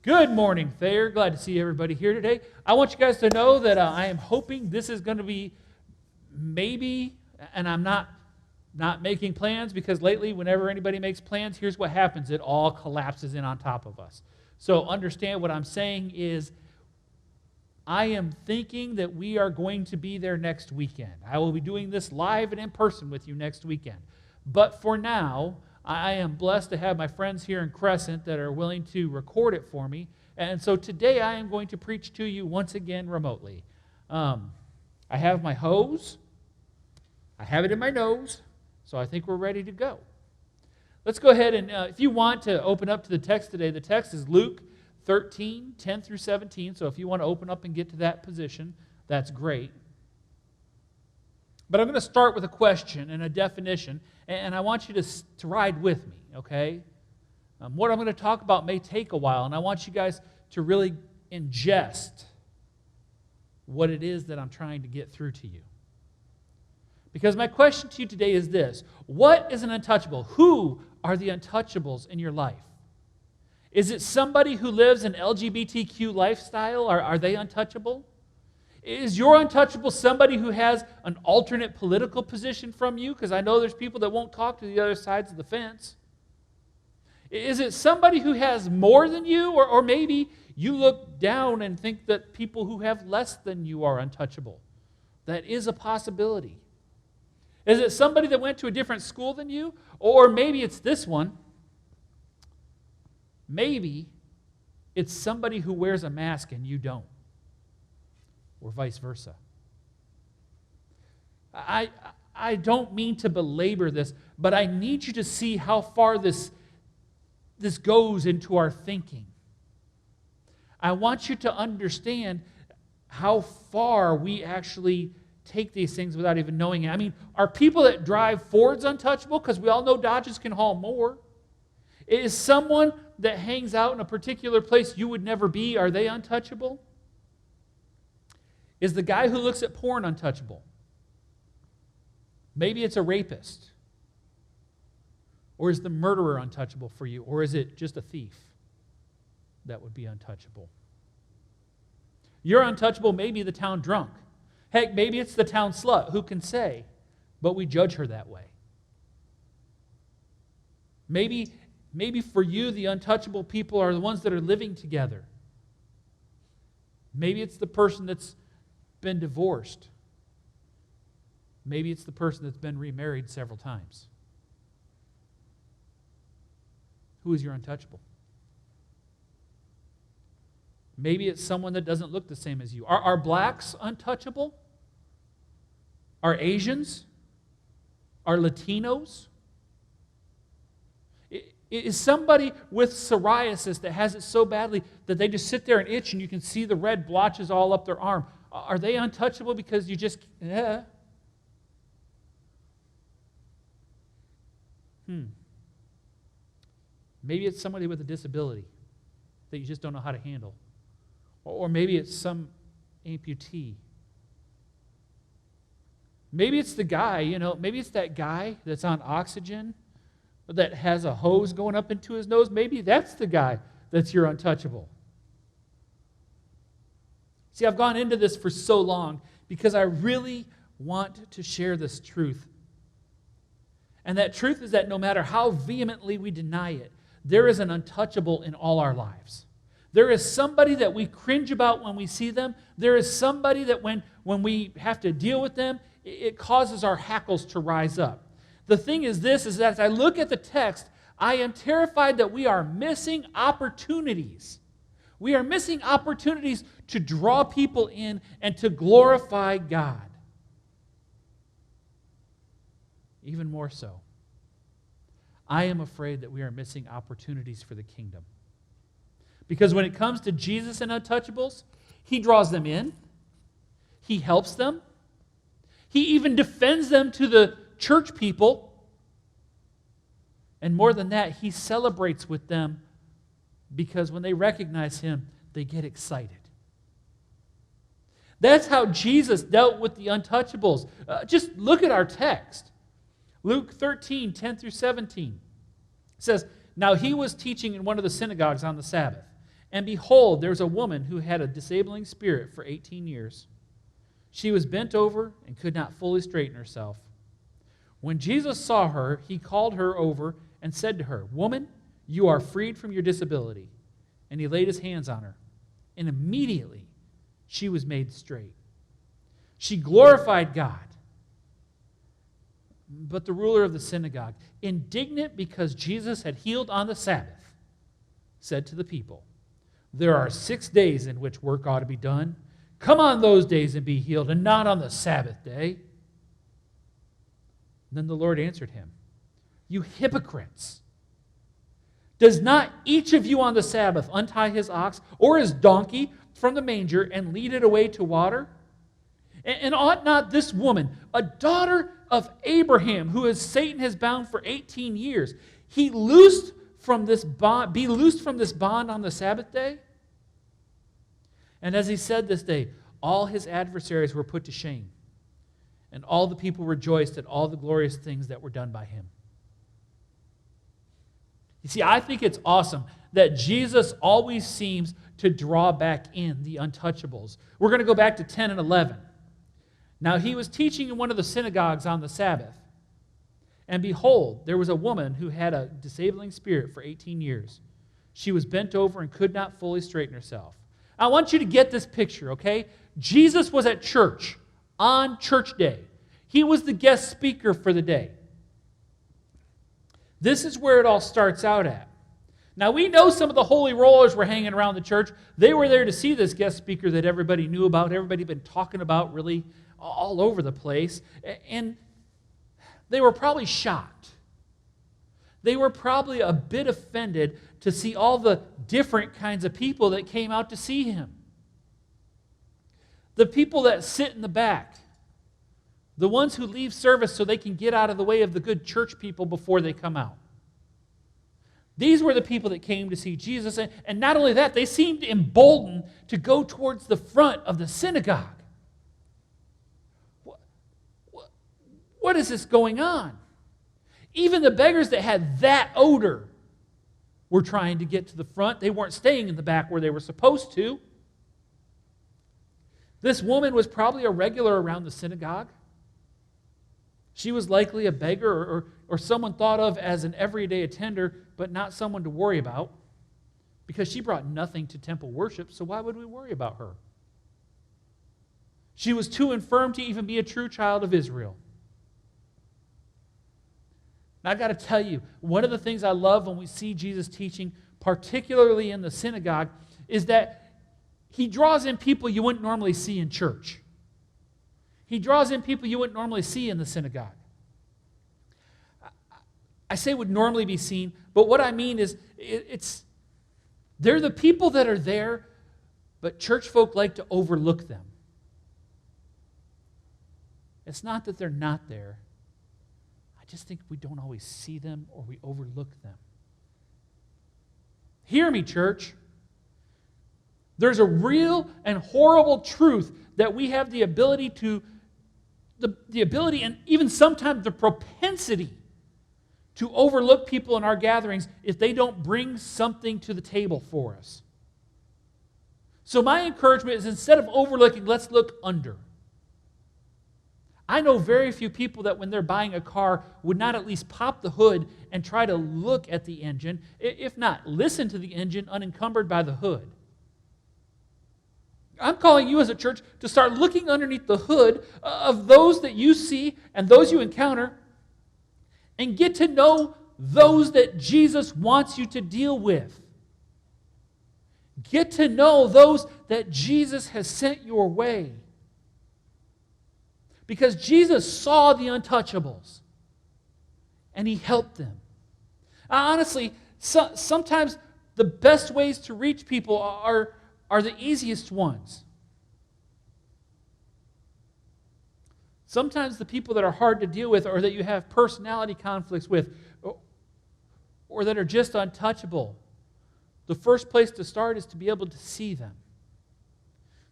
Good morning, Thayer. Glad to see everybody here today. I want you guys to know that I am hoping this is going to be maybe, and I'm not making plans because lately whenever anybody makes plans, here's what happens. It all collapses in on top of us. So understand what I'm saying is I am thinking that we are going to be there next weekend. I will be doing this live and in person with you next weekend. But for now, I am blessed to have my friends here in Crescent that are willing to record it for me. And so today I am going to preach to you once again remotely. I have my hose. I have it in my nose. So I think we're ready to go. Let's go ahead and, if you want to open up to the text today, the text is Luke 13, 10 through 17. So if you want to open up and get to that position, that's great. But I'm going to start with a question and a definition, and I want you to ride with me, okay? What I'm going to talk about may take a while, and I want you guys to really ingest what it is that I'm trying to get through to you. Because my question to you today is this: what is an untouchable? Who are the untouchables in your life? Is it somebody who lives an LGBTQ lifestyle? Are they untouchable? Is your untouchable somebody who has an alternate political position from you? Because I know there's people that won't talk to the other sides of the fence. Is it somebody who has more than you? Or maybe you look down and think that people who have less than you are untouchable. That is a possibility. Is it somebody that went to a different school than you? Or maybe it's this one. Maybe it's somebody who wears a mask and you don't. Or vice versa. I don't mean to belabor this, but I need you to see how far this goes into our thinking. I want you to understand how far we actually take these things without even knowing it. I mean, are people that drive Fords untouchable? Because we all know Dodges can haul more. Is someone that hangs out in a particular place you would never be, are they untouchable? Is the guy who looks at porn untouchable? Maybe it's a rapist. Or is the murderer untouchable for you? Or is it just a thief that would be untouchable? You're untouchable, maybe the town drunk. Heck, maybe it's the town slut. Who can say? But we judge her that way. Maybe for you, the untouchable people are the ones that are living together. Maybe it's the person that's been divorced. Maybe it's the person that's been remarried several times. Who is your untouchable? Maybe it's someone that doesn't look the same as you. Are blacks untouchable? Are Asians? Are Latinos? Is somebody with psoriasis that has it so badly that they just sit there and itch and you can see the red blotches all up their arm? Are they untouchable because you just, Maybe it's somebody with a disability that you just don't know how to handle. Or maybe it's some amputee. Maybe it's the guy, maybe it's that guy that's on oxygen that has a hose going up into his nose. Maybe that's the guy that's your untouchable. See, I've gone into this for so long because I really want to share this truth. And that truth is that no matter how vehemently we deny it, there is an untouchable in all our lives. There is somebody that we cringe about when we see them. There is somebody that when we have to deal with them, it causes our hackles to rise up. The thing is this, is that as I look at the text, I am terrified that we are missing opportunities. We are missing opportunities to draw people in and to glorify God. Even more so, I am afraid that we are missing opportunities for the kingdom. Because when it comes to Jesus and untouchables, He draws them in. He helps them. He even defends them to the church people. And more than that, He celebrates with them because when they recognize Him, they get excited. That's how Jesus dealt with the untouchables. Just look at our text. Luke 13, 10 through 17. It says, "Now he was teaching in one of the synagogues on the Sabbath. And behold, there was a woman who had a disabling spirit for 18 years. She was bent over and could not fully straighten herself. When Jesus saw her, he called her over and said to her, "Woman, you are freed from your disability." And he laid his hands on her. And immediately she was made straight. She glorified God. But the ruler of the synagogue, indignant because Jesus had healed on the Sabbath, said to the people, "There are 6 days in which work ought to be done. Come on those days and be healed, and not on the Sabbath day." Then the Lord answered him, "You hypocrites! Does not each of you on the Sabbath untie his ox or his donkey from the manger and lead it away to water? And ought not this woman, a daughter of Abraham, who Satan has bound for 18 years, be loosed from this bond on the Sabbath day?" And as he said this day, all his adversaries were put to shame, and all the people rejoiced at all the glorious things that were done by him. You see, I think it's awesome that Jesus always seems to draw back in the untouchables. We're going to go back to 10 and 11. Now he was teaching in one of the synagogues on the Sabbath. And behold, there was a woman who had a disabling spirit for 18 years. She was bent over and could not fully straighten herself. I want you to get this picture, okay? Jesus was at church on church day. He was the guest speaker for the day. This is where it all starts out at. Now, we know some of the holy rollers were hanging around the church. They were there to see this guest speaker that everybody knew about, everybody had been talking about really all over the place. And they were probably shocked. They were probably a bit offended to see all the different kinds of people that came out to see him. The people that sit in the back. The ones who leave service so they can get out of the way of the good church people before they come out. These were the people that came to see Jesus. And not only that, they seemed emboldened to go towards the front of the synagogue. What is this going on? Even the beggars that had that odor were trying to get to the front. They weren't staying in the back where they were supposed to. This woman was probably a regular around the synagogue. She was likely a beggar or someone thought of as an everyday attender, but not someone to worry about, because she brought nothing to temple worship, so why would we worry about her? She was too infirm to even be a true child of Israel. Now, I got to tell you, one of the things I love when we see Jesus teaching, particularly in the synagogue, is that he draws in people you wouldn't normally see in church. He draws in people you wouldn't normally see in the synagogue. I say would normally be seen, but what I mean is they're the people that are there, but church folk like to overlook them. It's not that they're not there. I just think we don't always see them or we overlook them. Hear me, church. There's a real and horrible truth that we have the ability and even sometimes the propensity to overlook people in our gatherings if they don't bring something to the table for us. So my encouragement is, instead of overlooking, let's look under. I know very few people that when they're buying a car would not at least pop the hood and try to look at the engine, if not listen to the engine unencumbered by the hood. I'm calling you as a church to start looking underneath the hood of those that you see and those you encounter and get to know those that Jesus wants you to deal with. Get to know those that Jesus has sent your way. Because Jesus saw the untouchables and he helped them. Honestly, sometimes the best ways to reach people are the easiest ones. Sometimes the people that are hard to deal with or that you have personality conflicts with or that are just untouchable, the first place to start is to be able to see them.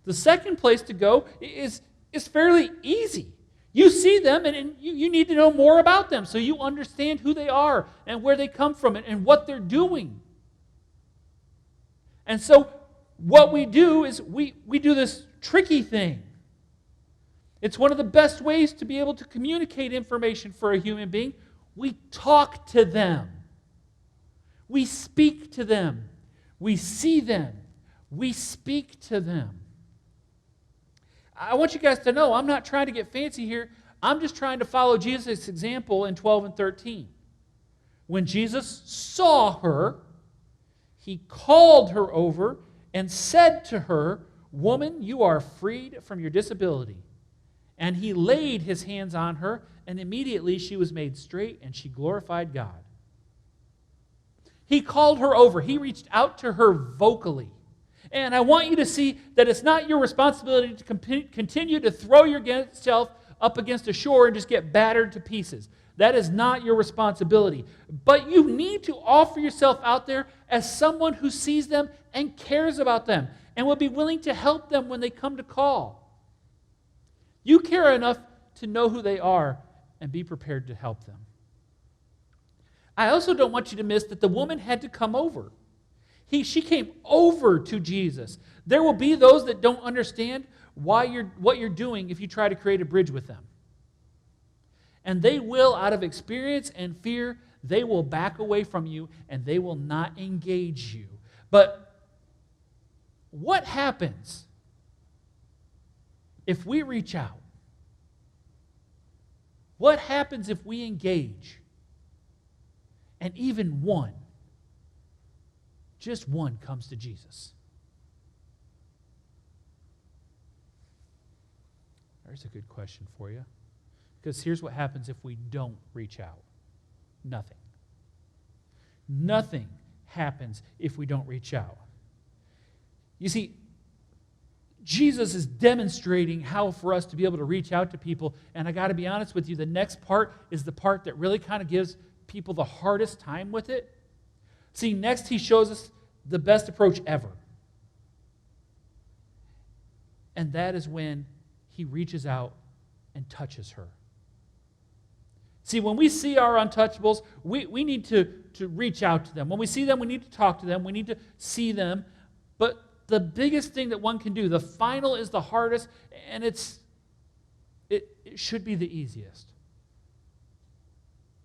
The second place to go is fairly easy. You see them and you need to know more about them so you understand who they are and where they come from and what they're doing. And so what we do is we do this tricky thing. It's one of the best ways to be able to communicate information for a human being. We talk to them. We speak to them. We see them. We speak to them. I want you guys to know, I'm not trying to get fancy here. I'm just trying to follow Jesus' example in 12 and 13. When Jesus saw her, he called her over and said to her, "Woman, you are freed from your disability." And he laid his hands on her, and immediately she was made straight, and she glorified God. He called her over. He reached out to her vocally. And I want you to see that it's not your responsibility to continue to throw yourself up against a shore and just get battered to pieces. That is not your responsibility. But you need to offer yourself out there as someone who sees them and cares about them and will be willing to help them when they come to call. You care enough to know who they are and be prepared to help them. I also don't want you to miss that the woman had to come over. She came over to Jesus. There will be those that don't understand what you're doing if you try to create a bridge with them. And they will, out of experience and fear, they will back away from you and they will not engage you. But what happens if we reach out? What happens if we engage? And even one, just one, comes to Jesus. There's a good question for you. Because here's what happens if we don't reach out. Nothing. Nothing happens if we don't reach out. You see, Jesus is demonstrating how for us to be able to reach out to people. And I got to be honest with you, the next part is the part that really kind of gives people the hardest time with it. See, next he shows us the best approach ever. And that is when he reaches out and touches her. See, when we see our untouchables, we need to reach out to them. When we see them, we need to talk to them. We need to see them. But the biggest thing that one can do, the final is the hardest, and it should be the easiest.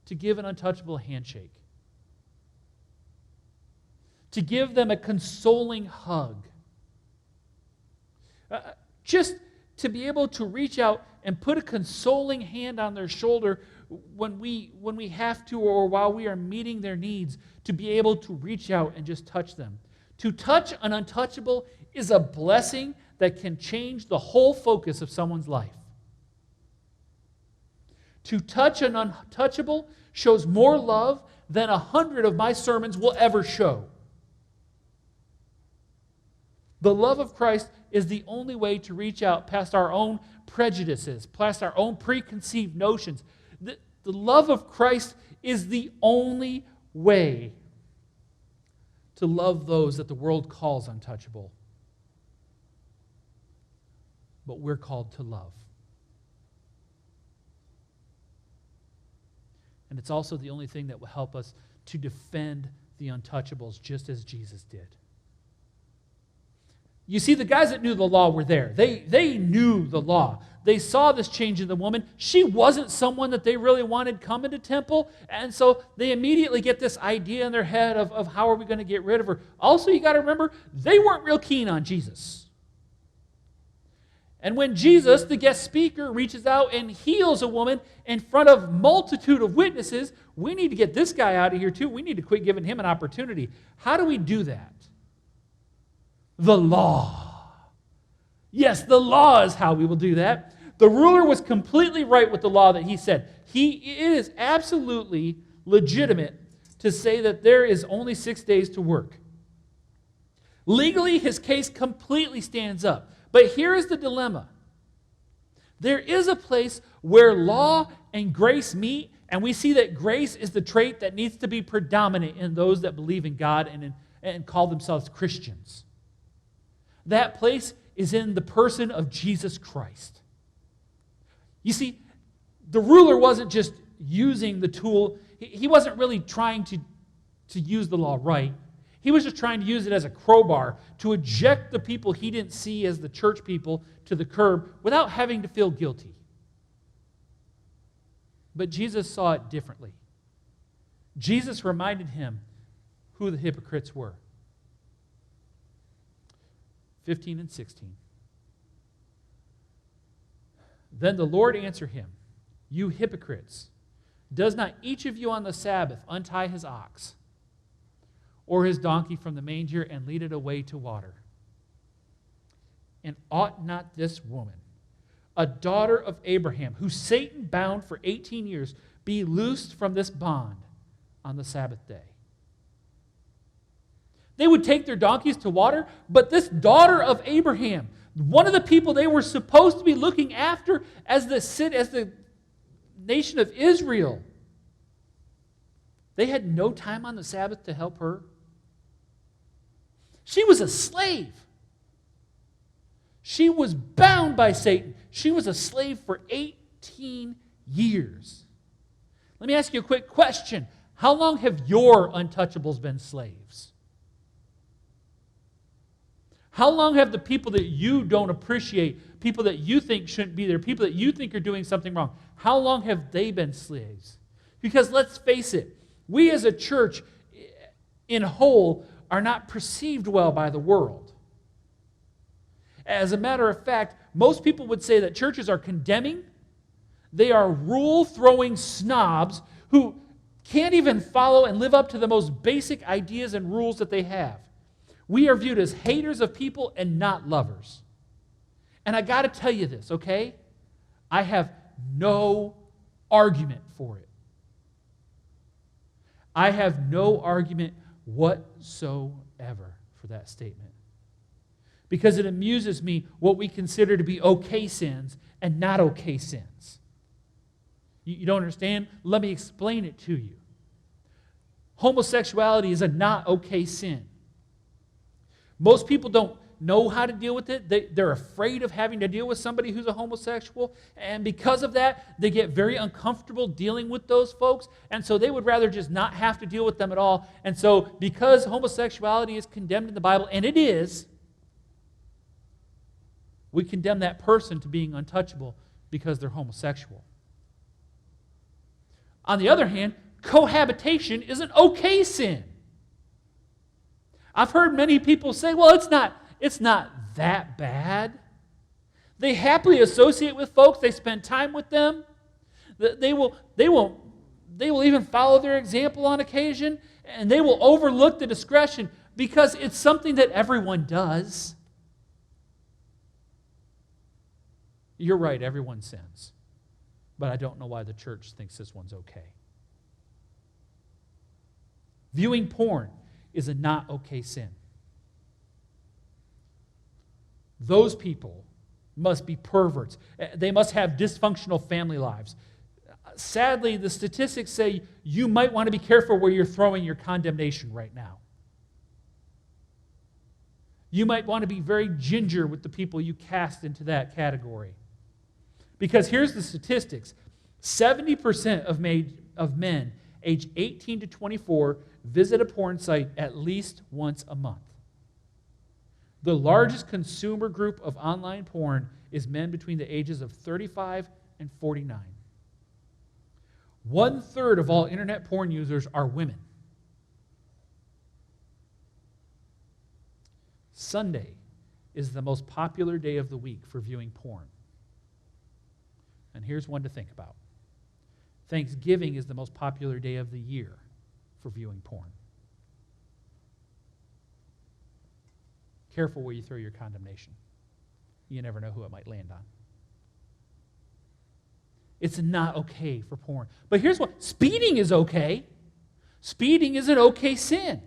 To give an untouchable a handshake. To give them a consoling hug. Just to be able to reach out and put a consoling hand on their shoulder when we have to, or while we are meeting their needs, to be able to reach out and just touch them. To touch an untouchable is a blessing that can change the whole focus of someone's life. To touch an untouchable shows more love than 100 of my sermons will ever show. The love of Christ is the only way to reach out past our own prejudices, past our own preconceived notions. The love of Christ is the only way to love those that the world calls untouchable. But we're called to love. And it's also the only thing that will help us to defend the untouchables just as Jesus did. You see, the guys that knew the law were there. They knew the law. They saw this change in the woman. She wasn't someone that they really wanted coming to temple. And so they immediately get this idea in their head of how are we going to get rid of her. Also, you got to remember, they weren't real keen on Jesus. And when Jesus, the guest speaker, reaches out and heals a woman in front of a multitude of witnesses, we need to get this guy out of here too. We need to quit giving him an opportunity. How do we do that? The law. Yes, the law is how we will do that. The ruler was completely right with the law that he said. It is absolutely legitimate to say that there is only 6 days to work. Legally, his case completely stands up. But here is the dilemma. There is a place where law and grace meet, and we see that grace is the trait that needs to be predominant in those that believe in God and call themselves Christians. That place is in the person of Jesus Christ. You see, the ruler wasn't just using the tool. He wasn't really trying to use the law right. He was just trying to use it as a crowbar to eject the people he didn't see as the church people to the curb without having to feel guilty. But Jesus saw it differently. Jesus reminded him who the hypocrites were. 15 and 16. Then the Lord answered him, "You hypocrites, does not each of you on the Sabbath untie his ox or his donkey from the manger and lead it away to water? And ought not this woman, a daughter of Abraham, who Satan bound for 18 years, be loosed from this bond on the Sabbath day?" They would take their donkeys to water, but this daughter of Abraham, one of the people they were supposed to be looking after as the nation of Israel, they had no time on the Sabbath to help her. She was a slave. She was bound by Satan. She was a slave for 18 years. Let me ask you a quick question. How long have your untouchables been slaves? How long have the people that you don't appreciate, people that you think shouldn't be there, people that you think are doing something wrong, how long have they been slaves? Because let's face it, we as a church in whole are not perceived well by the world. As a matter of fact, most people would say that churches are condemning. They are rule-throwing snobs who can't even follow and live up to the most basic ideas and rules that they have. We are viewed as haters of people and not lovers. And I got to tell you this, okay? I have no argument for it. I have no argument whatsoever for that statement. Because it amuses me what we consider to be okay sins and not okay sins. You don't understand? Let me explain it to you. Homosexuality is a not okay sin. Most people don't know how to deal with it. They're afraid of having to deal with somebody who's a homosexual. And because of that, they get very uncomfortable dealing with those folks. And so they would rather just not have to deal with them at all. And so because homosexuality is condemned in the Bible, and it is, we condemn that person to being untouchable because they're homosexual. On the other hand, cohabitation is an okay sin. I've heard many people say, well, it's not that bad. They happily associate with folks. They spend time with them. They will even follow their example on occasion, and they will overlook the discretion because it's something that everyone does. You're right, everyone sins. But I don't know why the church thinks this one's okay. Viewing porn is a not okay sin. Those people must be perverts. They must have dysfunctional family lives. Sadly, the statistics say you might want to be careful where you're throwing your condemnation right now. You might want to be very ginger with the people you cast into that category. Because here's the statistics. 70% of men aged 18 to 24 visit a porn site at least once a month. The largest consumer group of online porn is men between the ages of 35 and 49. 1/3 of all internet porn users are women. Sunday is the most popular day of the week for viewing porn. And here's one to think about. Thanksgiving is the most popular day of the year for viewing porn. Careful where you throw your condemnation. You never know who it might land on. It's not okay for porn. But here's what, speeding is okay. Speeding is an okay sin.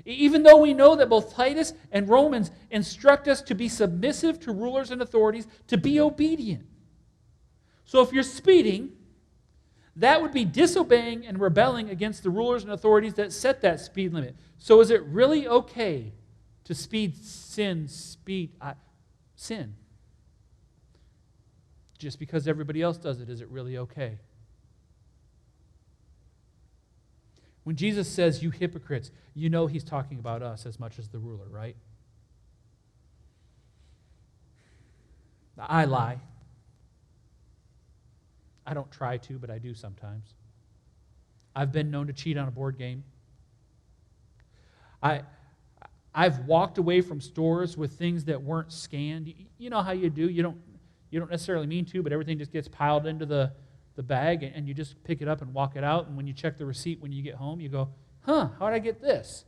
Even though we know that both Titus and Romans instruct us to be submissive to rulers and authorities, to be obedient. So if you're speeding, that would be disobeying and rebelling against the rulers and authorities that set that speed limit. So is it really okay to sin? Just because everybody else does it, is it really okay? When Jesus says, you hypocrites, you know he's talking about us as much as the ruler, right? I lie. I don't try to, but I do sometimes. I've been known to cheat on a board game. I've walked away from stores with things that weren't scanned. You know how you do. You don't necessarily mean to, but everything just gets piled into the bag, and you just pick it up and walk it out. And when you check the receipt when you get home, you go, how did I get this?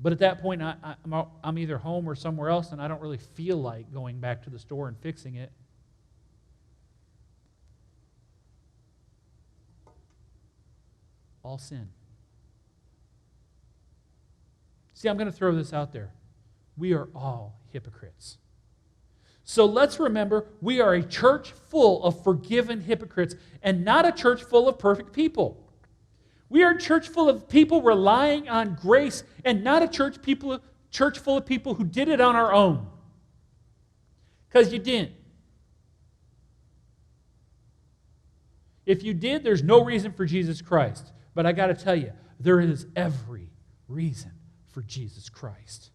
But at that point, I'm either home or somewhere else, and I don't really feel like going back to the store and fixing it. All sin. See, I'm going to throw this out there. We are all hypocrites. So let's remember, we are a church full of forgiven hypocrites and not a church full of perfect people. We are a church full of people relying on grace and not a church full of people who did it on our own. Because you didn't. If you did, there's no reason for Jesus Christ. But I got to tell you, there is every reason for Jesus Christ.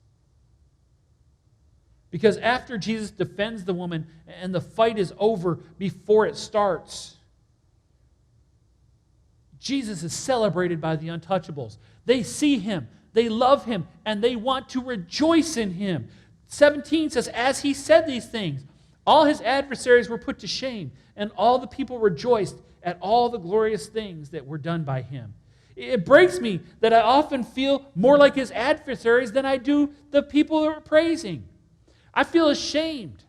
Because after Jesus defends the woman and the fight is over before it starts, Jesus is celebrated by the Untouchables. They see him, they love him, and they want to rejoice in him. 17 says, as he said these things, all his adversaries were put to shame, and all the people rejoiced at all the glorious things that were done by him. It breaks me that I often feel more like his adversaries than I do the people that are praising. I feel ashamed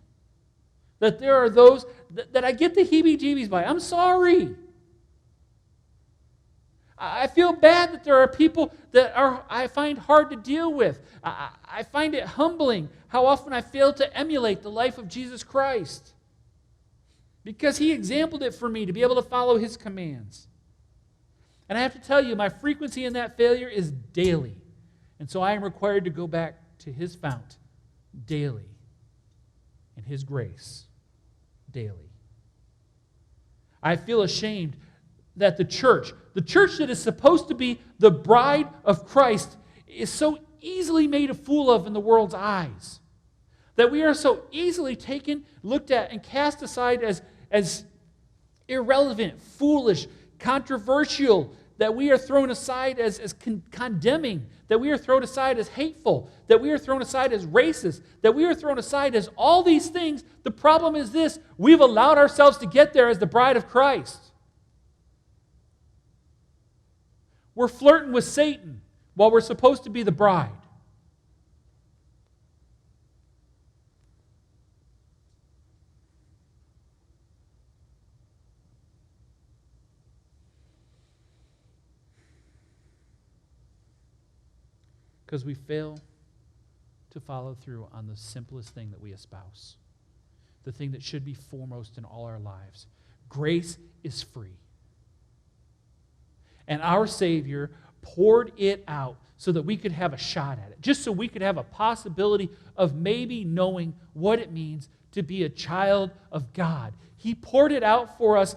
that there are those that I get the heebie-jeebies by. I'm sorry. I feel bad that there are people that I find hard to deal with. I find it humbling how often I fail to emulate the life of Jesus Christ, because he exampled it for me to be able to follow his commands. And I have to tell you, my frequency in that failure is daily. And so I am required to go back to his fount daily and his grace daily. I feel ashamed that the church that is supposed to be the bride of Christ, is so easily made a fool of in the world's eyes. That we are so easily taken, looked at, and cast aside as irrelevant, foolish, controversial, that we are thrown aside as condemning, that we are thrown aside as hateful, that we are thrown aside as racist, that we are thrown aside as all these things. The problem is this: we've allowed ourselves to get there as the bride of Christ. We're flirting with Satan while we're supposed to be the bride. Because we fail to follow through on the simplest thing that we espouse. The thing that should be foremost in all our lives. Grace is free. And our Savior poured it out so that we could have a shot at it. Just so we could have a possibility of maybe knowing what it means to be a child of God. He poured it out for us.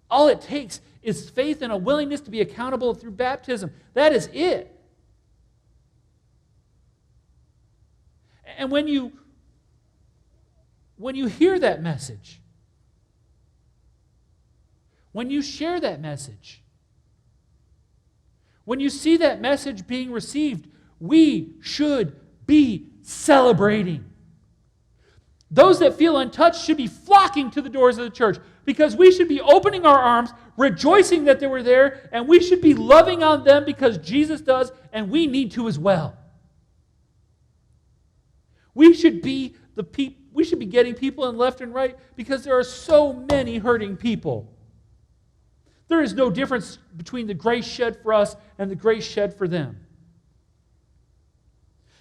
All it takes is faith and a willingness to be accountable through baptism. That is it. And when you hear that message, when you share that message, when you see that message being received, we should be celebrating. Those that feel untouched should be flocking to the doors of the church, because we should be opening our arms, rejoicing that they were there, and we should be loving on them because Jesus does, and we need to as well. We should be getting people in left and right because there are so many hurting people. There is no difference between the grace shed for us and the grace shed for them.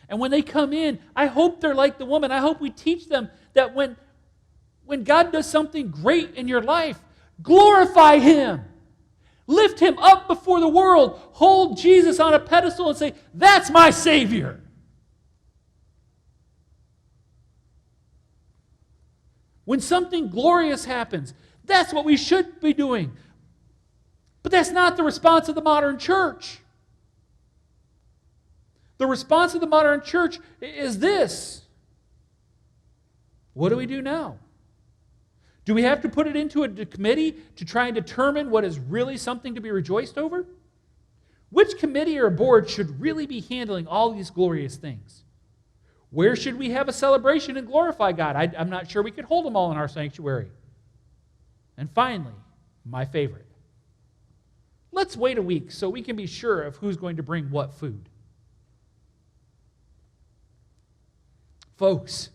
And when they come in, I hope they're like the woman. I hope we teach them that when God does something great in your life, glorify him. Lift him up before the world. Hold Jesus on a pedestal and say, that's my Savior. When something glorious happens, that's what we should be doing. But that's not the response of the modern church. The response of the modern church is this. What do we do now? Do we have to put it into a committee to try and determine what is really something to be rejoiced over? Which committee or board should really be handling all these glorious things? Where should we have a celebration and glorify God? I'm not sure we could hold them all in our sanctuary. And finally, my favorite. Let's wait a week so we can be sure of who's going to bring what food. Folks,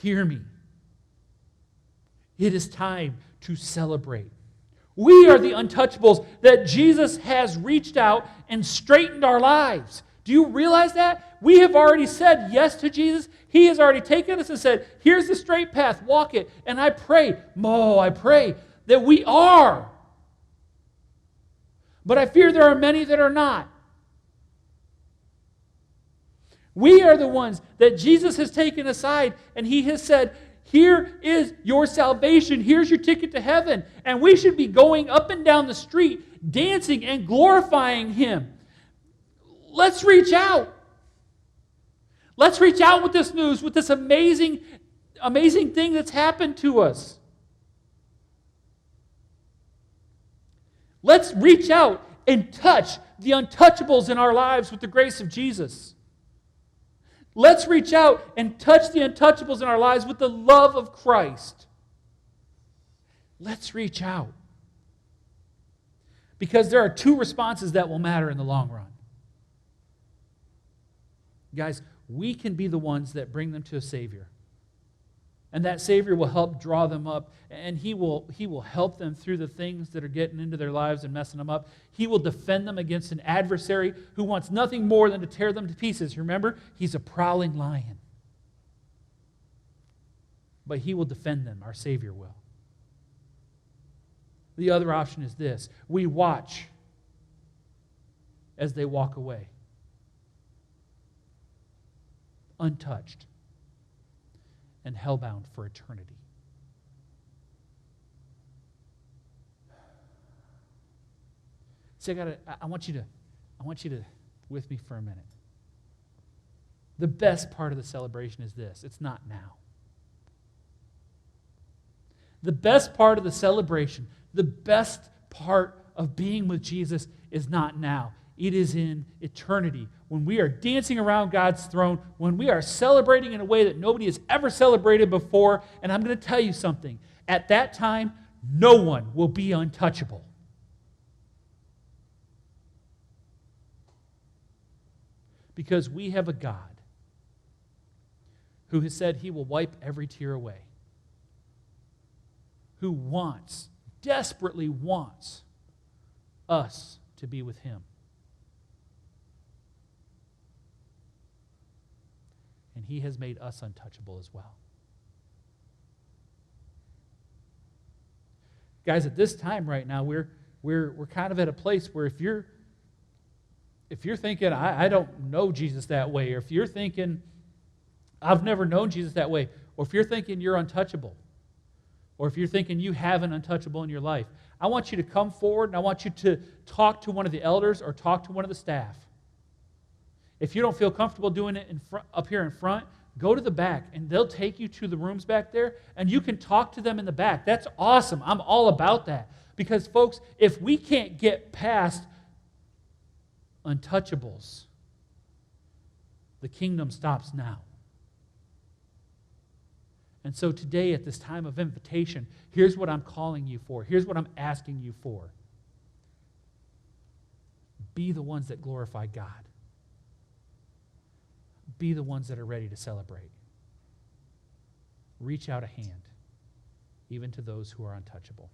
hear me. It is time to celebrate. We are the untouchables that Jesus has reached out and straightened our lives. Do you realize that? We have already said yes to Jesus. He has already taken us and said, here's the straight path, walk it. And I pray that we are. But I fear there are many that are not. We are the ones that Jesus has taken aside and He has said, here is your salvation. Here's your ticket to heaven. And we should be going up and down the street, dancing and glorifying Him. Let's reach out. Let's reach out with this news, with this amazing thing that's happened to us. Let's reach out and touch the untouchables in our lives with the grace of Jesus. Let's reach out and touch the untouchables in our lives with the love of Christ. Let's reach out. Because there are two responses that will matter in the long run. Guys, we can be the ones that bring them to a Savior. And that Savior will help draw them up. And He will help them through the things that are getting into their lives and messing them up. He will defend them against an adversary who wants nothing more than to tear them to pieces. Remember, he's a prowling lion. But He will defend them. Our Savior will. The other option is this. We watch as they walk away. Untouched and hellbound for eternity. See, I want you to with me for a minute. The best part of the celebration is this. It's not now. The best part of the celebration, the best part of being with Jesus is not now. It is in eternity. When we are dancing around God's throne, when we are celebrating in a way that nobody has ever celebrated before, and I'm going to tell you something. At that time, no one will be untouchable. Because we have a God who has said He will wipe every tear away. Who desperately wants us to be with Him. And He has made us untouchable as well. Guys, at this time right now, we're kind of at a place where if you're thinking, I don't know Jesus that way, or if you're thinking, I've never known Jesus that way, or if you're thinking you're untouchable, or if you're thinking you have an untouchable in your life, I want you to come forward and I want you to talk to one of the elders or talk to one of the staff. If you don't feel comfortable doing it up here in front, go to the back and they'll take you to the rooms back there and you can talk to them in the back. That's awesome. I'm all about that. Because, folks, if we can't get past untouchables, the kingdom stops now. And so today, at this time of invitation, here's what I'm calling you for. Here's what I'm asking you for. Be the ones that glorify God. Be the ones that are ready to celebrate. Reach out a hand, even to those who are untouchable.